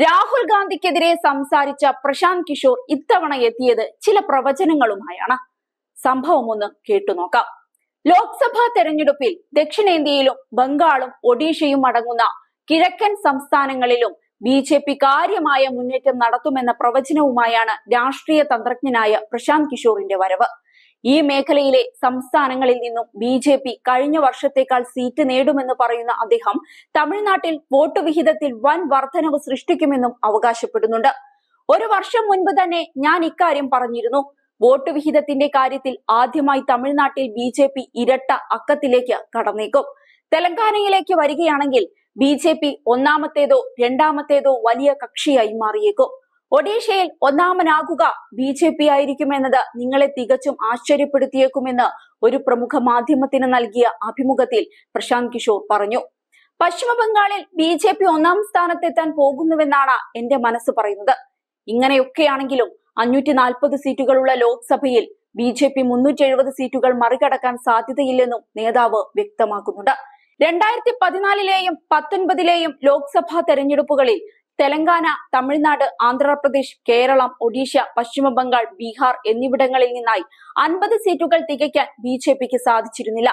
രാഹുൽ ഗാന്ധിക്കെതിരെ സംസാരിച്ച പ്രശാന്ത് കിഷോർ ഇത്തവണ എത്തിയത് ചില പ്രവചനങ്ങളുമായാണ്. സംഭവം ഒന്ന് കേട്ടുനോക്കാം. ലോക്സഭാ തെരഞ്ഞെടുപ്പിൽ ദക്ഷിണേന്ത്യയിലും ബംഗാളും ഒഡീഷയും അടങ്ങുന്ന കിഴക്കൻ സംസ്ഥാനങ്ങളിലും ബി.ജെ.പി കാര്യമായ മുന്നേറ്റം നടത്തുമെന്ന പ്രവചനവുമായാണ് രാഷ്ട്രീയ തന്ത്രജ്ഞനായ പ്രശാന്ത് കിഷോറിന്റെ വരവ്. ഈ മേഖലയിലെ സംസ്ഥാനങ്ങളിൽ നിന്നും ബി.ജെ.പി കഴിഞ്ഞ വർഷത്തേക്കാൾ സീറ്റ് നേടുമെന്ന് പറയുന്ന അദ്ദേഹം തമിഴ്നാട്ടിൽ വോട്ട് വിഹിതത്തിൽ വൻ വർധനവ് സൃഷ്ടിക്കുമെന്നും അവകാശപ്പെടുന്നുണ്ട്. ഒരു വർഷം മുൻപ് തന്നെ ഞാൻ ഇക്കാര്യം പറഞ്ഞിരുന്നു. വോട്ട് വിഹിതത്തിന്റെ കാര്യത്തിൽ ആദ്യമായി തമിഴ്നാട്ടിൽ ബി.ജെ.പി ഇരട്ട അക്കത്തിലേക്ക് കടന്നേക്കും. തെലങ്കാനയിലേക്ക് വരികയാണെങ്കിൽ ബി.ജെ.പി ഒന്നാമത്തേതോ രണ്ടാമത്തേതോ വലിയ കക്ഷിയായി മാറിയേക്കും. ഒഡീഷയിൽ ഒന്നാമനാകുക ബി.ജെ.പി ആയിരിക്കുമെന്നത് നിങ്ങളെ തികച്ചും ആശ്ചര്യപ്പെടുത്തിയേക്കുമെന്ന് ഒരു പ്രമുഖ മാധ്യമത്തിന് നൽകിയ അഭിമുഖത്തിൽ പ്രശാന്ത് കിഷോർ പറഞ്ഞു. പശ്ചിമ ബംഗാളിൽ ബി.ജെ.പി ഒന്നാം സ്ഥാനത്തെത്താൻ പോകുന്നുവെന്നാണ് എന്റെ മനസ്സ് പറയുന്നത്. ഇങ്ങനെയൊക്കെയാണെങ്കിലും 540 സീറ്റുകളുള്ള ലോക്സഭയിൽ ബി.ജെ.പി 370 സീറ്റുകൾ മറികടക്കാൻ സാധ്യതയില്ലെന്നും നേതാവ് വ്യക്തമാക്കുന്നുണ്ട്. 2014ലെയും 19ലെയും ലോക്സഭാ തെരഞ്ഞെടുപ്പുകളിൽ തെലങ്കാന, തമിഴ്നാട്, ആന്ധ്രാപ്രദേശ്, കേരളം, ഒഡീഷ, പശ്ചിമ ബംഗാൾ, ബീഹാർ എന്നിവിടങ്ങളിൽ നിന്നായി 50 സീറ്റുകൾ തികയ്ക്കാൻ ബി.ജെ.പിക്ക് സാധിച്ചിരുന്നില്ല.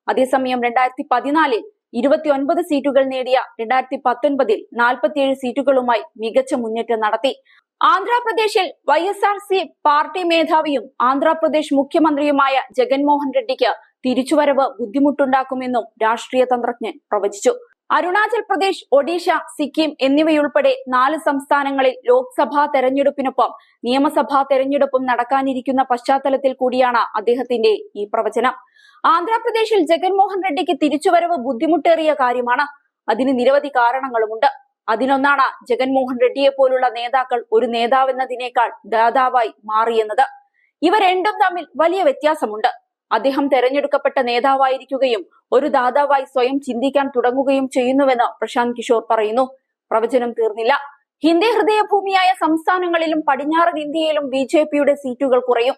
അതേസമയം 2014ൽ 29 സീറ്റുകൾ നേടിയ 2019ൽ 47 സീറ്റുകളുമായി മികച്ച മുന്നേറ്റം നടത്തി. ആന്ധ്രാപ്രദേശിൽ YSRC പാർട്ടി മേധാവിയും ആന്ധ്രാപ്രദേശ് മുഖ്യമന്ത്രിയുമായ ജഗൻമോഹൻ റെഡ്ഡിക്ക് തിരിച്ചുവരവ് ബുദ്ധിമുട്ടുണ്ടാക്കുമെന്നും രാഷ്ട്രീയ തന്ത്രജ്ഞൻ പ്രവചിച്ചു. അരുണാചൽ പ്രദേശ്, ഒഡീഷ, സിക്കിം എന്നിവയുൾപ്പെടെ 4 സംസ്ഥാനങ്ങളിൽ ലോക്സഭാ തെരഞ്ഞെടുപ്പിനൊപ്പം നിയമസഭാ തെരഞ്ഞെടുപ്പും നടക്കാനിരിക്കുന്ന പശ്ചാത്തലത്തിൽ കൂടിയാണ് അദ്ദേഹത്തിന്റെ ഈ പ്രവചനം. ആന്ധ്രാപ്രദേശിൽ ജഗൻമോഹൻ റെഡ്ഡിക്ക് തിരിച്ചുവരവ് ബുദ്ധിമുട്ടേറിയ കാര്യമാണ്. അതിന് നിരവധി കാരണങ്ങളുമുണ്ട്. അതിലൊന്നാണ് ജഗൻമോഹൻ റെഡ്ഡിയെ പോലുള്ള നേതാക്കൾ ഒരു നേതാവെന്നതിനേക്കാൾ ദാതാവായി മാറിയെന്നത്. ഇവ രണ്ടും തമ്മിൽ വലിയ വ്യത്യാസമുണ്ട്. അദ്ദേഹം തെരഞ്ഞെടുക്കപ്പെട്ട നേതാവായിരിക്കുകയും ഒരു ദാതാവായി സ്വയം ചിന്തിക്കാൻ തുടങ്ങുകയും ചെയ്യുന്നുവെന്ന് പ്രശാന്ത് കിഷോർ പറയുന്നു. പ്രവചനം തീർന്നില്ല. ഹിന്ദി ഹൃദയഭൂമിയായ സംസ്ഥാനങ്ങളിലും പടിഞ്ഞാറൻ ഇന്ത്യയിലും ബി.ജെ.പിയുടെ സീറ്റുകൾ കുറയും.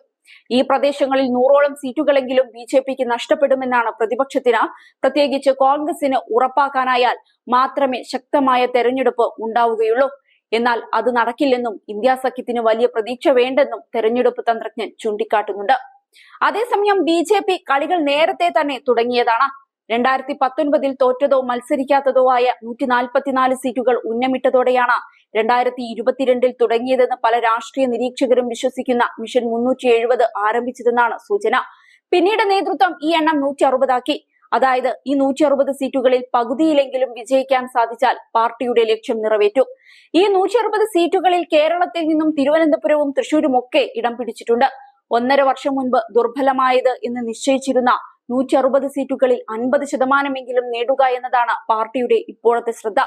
ഈ പ്രദേശങ്ങളിൽ 100ഓളം സീറ്റുകളെങ്കിലും ബി.ജെ.പിക്ക് നഷ്ടപ്പെടുമെന്നാണ് പ്രതിപക്ഷത്തിന്, പ്രത്യേകിച്ച് കോൺഗ്രസിന് ഉറപ്പാക്കാനായാൽ മാത്രമേ ശക്തമായ തെരഞ്ഞെടുപ്പ് ഉണ്ടാവുകയുള്ളൂ. എന്നാൽ അത് നടക്കില്ലെന്നും ഇന്ത്യ സഖ്യത്തിന് വലിയ പ്രതീക്ഷ വേണ്ടെന്നും തെരഞ്ഞെടുപ്പ് തന്ത്രജ്ഞൻ ചൂണ്ടിക്കാട്ടുന്നുണ്ട്. അതേസമയം ബി.ജെ.പി കളികൾ നേരത്തെ തന്നെ തുടങ്ങിയതാണ്. 2019ൽ തോറ്റതോ മത്സരിക്കാത്തതോ ആയ 144 സീറ്റുകൾ ഉന്നമിട്ടതോടെയാണ് 2022ൽ തുടങ്ങിയതെന്ന് പല രാഷ്ട്രീയ നിരീക്ഷകരും വിശ്വസിക്കുന്ന മിഷൻ 370 ആരംഭിച്ചതെന്നാണ് സൂചന. പിന്നീട് നേതൃത്വം ഈ എണ്ണം 160 ആക്കി. അതായത് ഈ 160 സീറ്റുകളിൽ പകുതിയിലെങ്കിലും വിജയിക്കാൻ സാധിച്ചാൽ പാർട്ടിയുടെ ലക്ഷ്യം നിറവേറ്റും. ഈ 160 സീറ്റുകളിൽ കേരളത്തിൽ നിന്നും തിരുവനന്തപുരവും തൃശൂരും ഒക്കെ ഇടം പിടിച്ചിട്ടുണ്ട്. 1.5 വർഷം മുൻപ് ദുർബലമായത് എന്ന് നിശ്ചയിച്ചിരുന്ന 160 സീറ്റുകളിൽ 50% നേടുക എന്നതാണ് പാർട്ടിയുടെ ഇപ്പോഴത്തെ ശ്രദ്ധ.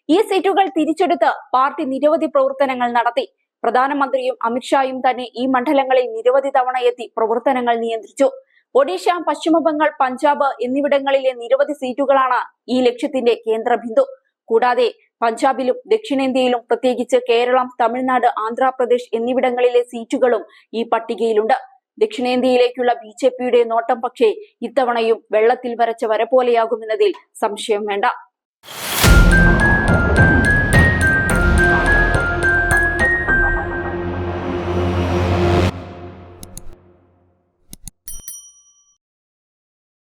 ഈ സീറ്റുകൾ തിരിച്ചെടുത്ത് പാർട്ടി നിരവധി പ്രവർത്തനങ്ങൾ നടത്തി. പ്രധാനമന്ത്രിയും അമിത്ഷായും തന്നെ ഈ മണ്ഡലങ്ങളിൽ നിരവധി തവണ എത്തി പ്രവർത്തനങ്ങൾ നിയന്ത്രിച്ചു. ഒഡീഷ, പശ്ചിമ ബംഗാൾ, പഞ്ചാബ് എന്നിവിടങ്ങളിലെ നിരവധി സീറ്റുകളാണ് ഈ ലക്ഷ്യത്തിന്റെ കേന്ദ്രബിന്ദു. കൂടാതെ പഞ്ചാബിലും ദക്ഷിണേന്ത്യയിലും പ്രത്യേകിച്ച് കേരളം, തമിഴ്നാട്, ആന്ധ്രാപ്രദേശ് എന്നിവിടങ്ങളിലെ സീറ്റുകളും ഈ പട്ടികയിലുണ്ട്. ദക്ഷിണേന്ത്യയിലേക്കുള്ള ബി.ജെ.പിയുടെ നോട്ടം പക്ഷേ ഇത്തവണയും വെള്ളത്തിൽ വരച്ച വര പോലെയാകുമെന്നതിൽ സംശയം വേണ്ട.